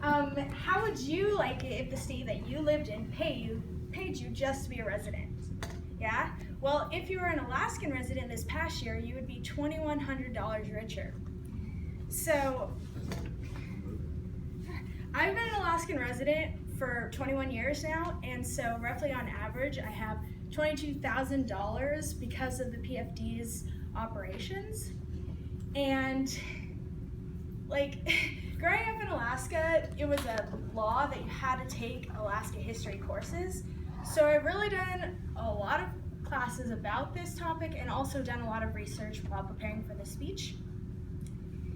How would you like it if the state that you lived in paid you just to be a resident? Yeah? Well, if you were an Alaskan resident this past year, you would be $2,100 richer. So, I've been an Alaskan resident for 21 years now, and so roughly on average, I have $22,000 because of the PFD's operations. And like, growing up in Alaska, it was a law that you had to take Alaska history courses. So I've really done a lot of classes about this topic and also done a lot of research while preparing for this speech.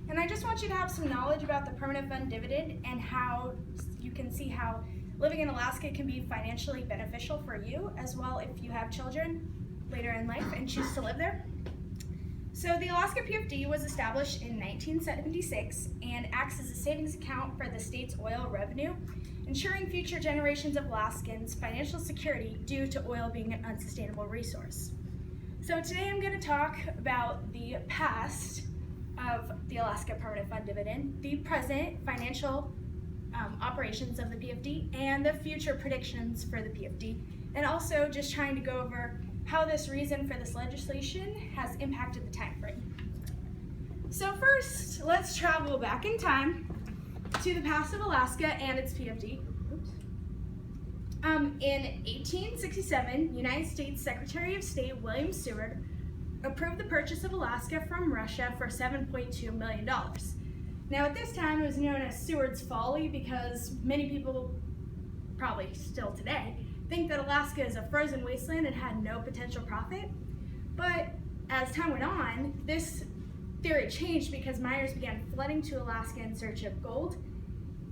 And I just want you to have some knowledge about the permanent fund dividend and how you can see how living in Alaska can be financially beneficial for you, as well if you have children later in life and choose to live there. So the Alaska PFD was established in 1976 and acts as a savings account for the state's oil revenue, ensuring future generations of Alaskans financial security due to oil being an unsustainable resource. So today I'm going to talk about the past of the Alaska Permanent Fund Dividend, the present financial operations of the PFD, and the future predictions for the PFD, and also just trying to go over how this reason for this legislation has impacted the time frame. So first, let's travel back in time to the past of Alaska and its PFD. In 1867, United States Secretary of State William Seward approved the purchase of Alaska from Russia for $7.2 million. Now at this time it was known as Seward's Folly because many people, probably still today, think that Alaska is a frozen wasteland and had no potential profit. But as time went on, this theory changed because miners began flooding to Alaska in search of gold,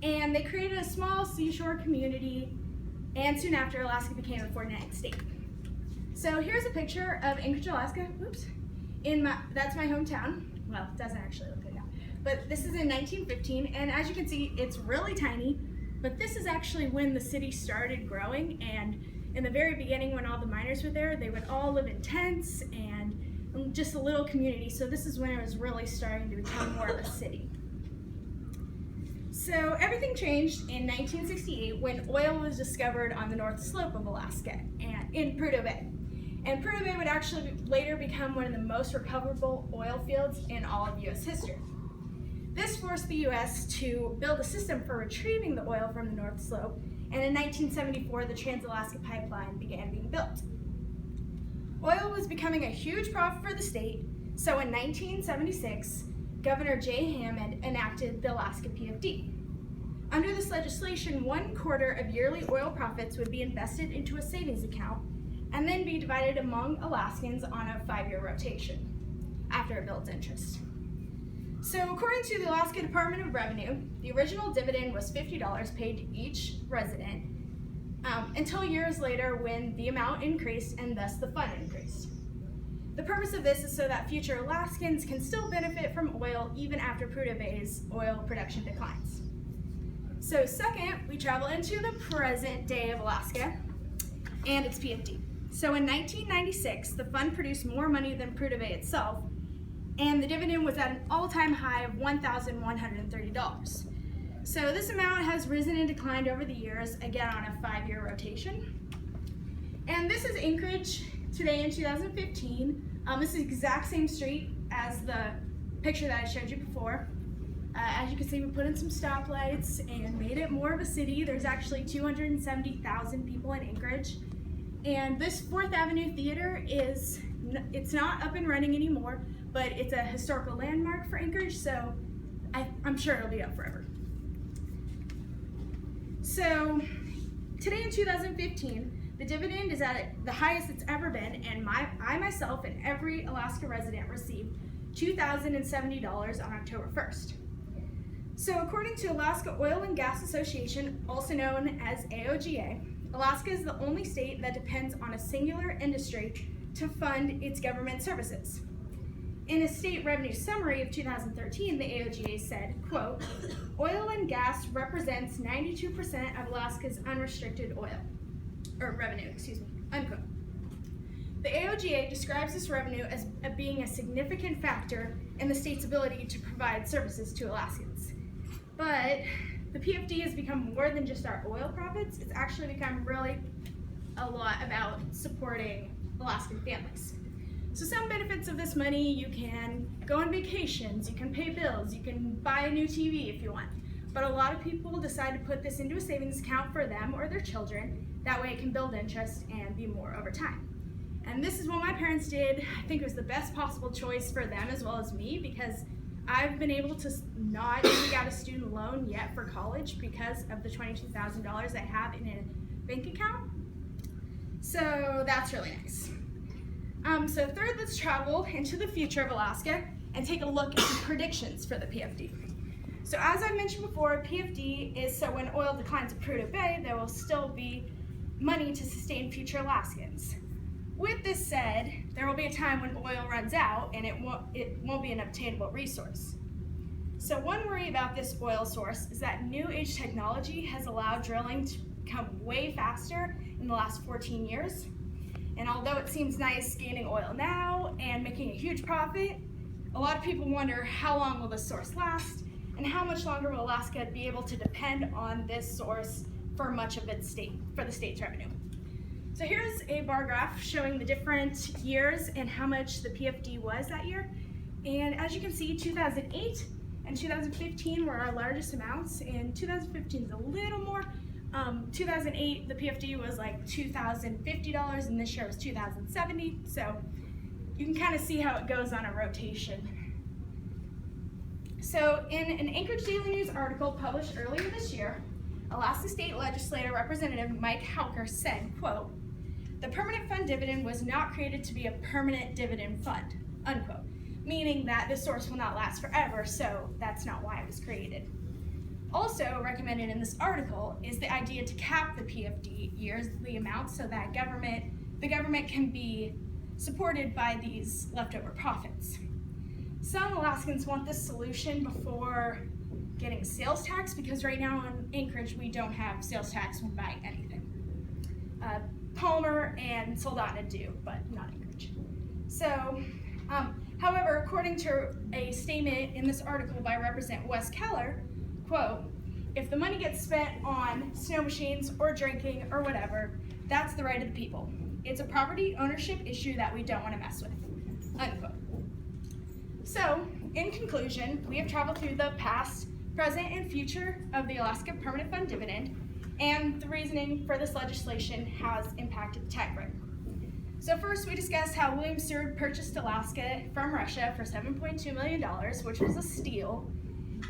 and they created a small seashore community, and soon after Alaska became a 49th state. So here's a picture of Anchorage, Alaska. Oops. That's my hometown. Well, it doesn't actually look like that. But this is in 1915, and as you can see, it's really tiny, but this is actually when the city started growing, and in the very beginning when all the miners were there, they would all live in tents and just a little community, so this is when it was really starting to become more of a city. So everything changed in 1968 when oil was discovered on the north slope of Alaska and in Prudhoe Bay. And Prudhoe Bay would actually later become one of the most recoverable oil fields in all of U.S. history. This forced the U.S. to build a system for retrieving the oil from the north slope, and in 1974 the Trans-Alaska Pipeline began being built. Oil was becoming a huge profit for the state, so in 1976, Governor J. Hammond enacted the Alaska PFD. Under this legislation, 1/4 of yearly oil profits would be invested into a savings account and then be divided among Alaskans on a 5-year rotation after it builds interest. So according to the Alaska Department of Revenue, the original dividend was $50 paid to each resident until years later when the amount increased and thus the fund increased. The purpose of this is so that future Alaskans can still benefit from oil even after Prudhoe Bay's oil production declines. So second, we travel into the present day of Alaska and its PFD. So in 1996, the fund produced more money than Prudhoe Bay itself, and the dividend was at an all-time high of $1,130. So this amount has risen and declined over the years, again on a 5-year rotation. And this is Anchorage today in 2015. This is the exact same street as the picture that I showed you before. As you can see, we put in some stoplights and made it more of a city. There's actually 270,000 people in Anchorage. And this 4th Avenue Theater it's not up and running anymore, but it's a historical landmark for Anchorage, so I'm sure it'll be up forever. So today in 2015, the dividend is at the highest it's ever been, and I myself and every Alaska resident received $2,070 on October 1st. So according to Alaska Oil and Gas Association, also known as AOGA, Alaska is the only state that depends on a singular industry to fund its government services. In a state revenue summary of 2013, the AOGA said, quote, "Oil and gas represents 92% of Alaska's unrestricted revenue, unquote. The AOGA describes this revenue as being a significant factor in the state's ability to provide services to Alaskans. But the PFD has become more than just our oil profits. It's actually become really a lot about supporting Alaskan families. So some benefits of this money: you can go on vacations, you can pay bills, you can buy a new TV if you want. But a lot of people decide to put this into a savings account for them or their children. That way it can build interest and be more over time. And this is what my parents did. I think it was the best possible choice for them as well as me, because I've been able to not take out a student loan yet for college because of the $22,000 I have in a bank account. So that's really nice. So third, let's travel into the future of Alaska and take a look at the predictions for the PFD. So as I mentioned before, PFD is so when oil declines at Prudhoe Bay, there will still be money to sustain future Alaskans. With this said, there will be a time when oil runs out and it won't be an obtainable resource. So one worry about this oil source is that new age technology has allowed drilling to become way faster in the last 14 years. And although it seems nice gaining oil now and making a huge profit, a lot of people wonder how long will this source last and how much longer will Alaska be able to depend on this source for much of its for the state's revenue. So here's a bar graph showing the different years and how much the PFD was that year. And as you can see, 2008 and 2015 were our largest amounts, and 2015 is a little more. 2008, the PFD was like $2,050, and this year was $2,070. So you can kind of see how it goes on a rotation. So in an Anchorage Daily News article published earlier this year, Alaska State Legislator Representative Mike Hauker said, quote, "The permanent fund dividend was not created to be a permanent dividend fund," unquote, meaning that this source will not last forever, so that's not why it was created. Also recommended in this article is the idea to cap the PFD yearly amount so that the government can be supported by these leftover profits. Some Alaskans want this solution before getting sales tax, because right now in Anchorage we don't have sales tax when buying anything. Palmer and Soldotna do, but not Anchorage. So, however, according to a statement in this article by Representative Wes Keller, quote, "If the money gets spent on snow machines or drinking or whatever, that's the right of the people. It's a property ownership issue that we don't want to mess with," unquote. So, in conclusion, we have traveled through the past, present, and future of the Alaska Permanent Fund dividend, and the reasoning for this legislation has impacted the tech grid. So first, we discussed how William Seward purchased Alaska from Russia for $7.2 million, which was a steal.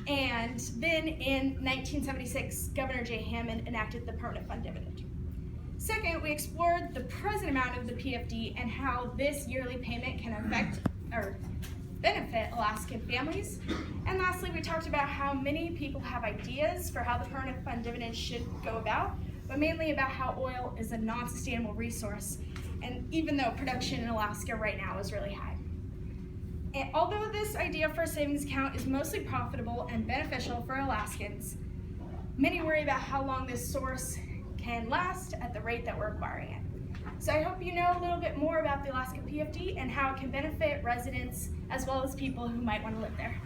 And then in 1976, Governor Jay Hammond enacted the Permanent Fund dividend. Second, we explored the present amount of the PFD and how this yearly payment can affect or benefit Alaskan families. And lastly, we talked about how many people have ideas for how the Permanent Fund dividend should go about, but mainly about how oil is a non-sustainable resource, and even though production in Alaska right now is really high. And although this idea for a savings account is mostly profitable and beneficial for Alaskans, many worry about how long this source can last at the rate that we're acquiring it. So I hope you know a little bit more about the Alaska PFD and how it can benefit residents as well as people who might want to live there.